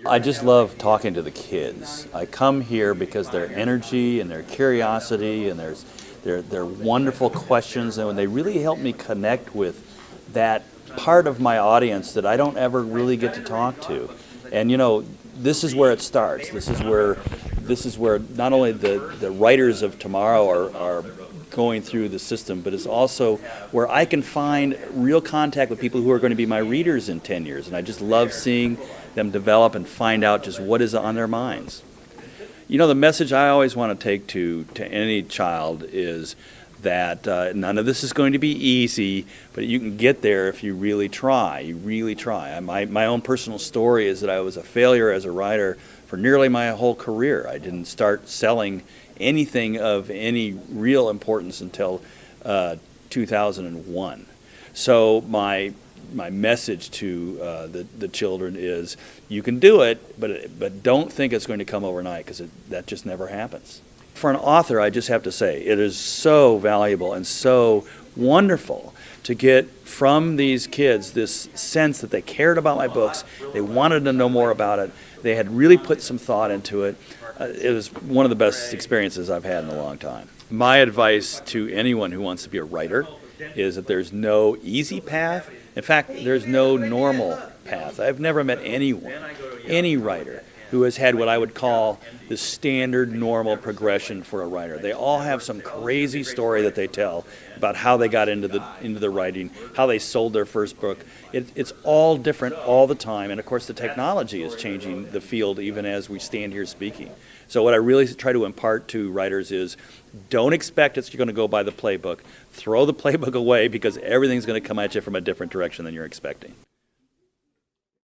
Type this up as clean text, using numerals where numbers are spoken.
I just love talking to the kids. I come here because their energy and their curiosity and their wonderful questions, and when they really help me connect with that part of my audience that I don't ever really get to talk to. And this is where it starts. This is where not only the writers of tomorrow are going through the system, but it's also where I can find real contact with people who are going to be my readers in 10 years. And I just love seeing them develop and find out just what is on their minds. The message I always want to take to any child is that none of this is going to be easy, but you can get there if you really try. You really try. My own personal story is that I was a failure as a writer for nearly my whole career. I didn't start selling anything of any real importance until 2001. So my message to the children is, you can do it, but don't think it's going to come overnight, because that just never happens. For an author, I just have to say, it is so valuable and so wonderful to get from these kids this sense that they cared about my books, they wanted to know more about it, they had really put some thought into it. It was one of the best experiences I've had in a long time. My advice to anyone who wants to be a writer is that there's no easy path. In fact, there's no normal path. I've never met anyone, any writer, who has had what I would call the standard normal progression for a writer. They all have some crazy story that they tell about how they got into the writing, how they sold their first book. It's all different all the time, and of course the technology is changing the field even as we stand here speaking. So what I really try to impart to writers is, don't expect you're going to go by the playbook. Throw the playbook away, because everything's going to come at you from a different direction than you're expecting.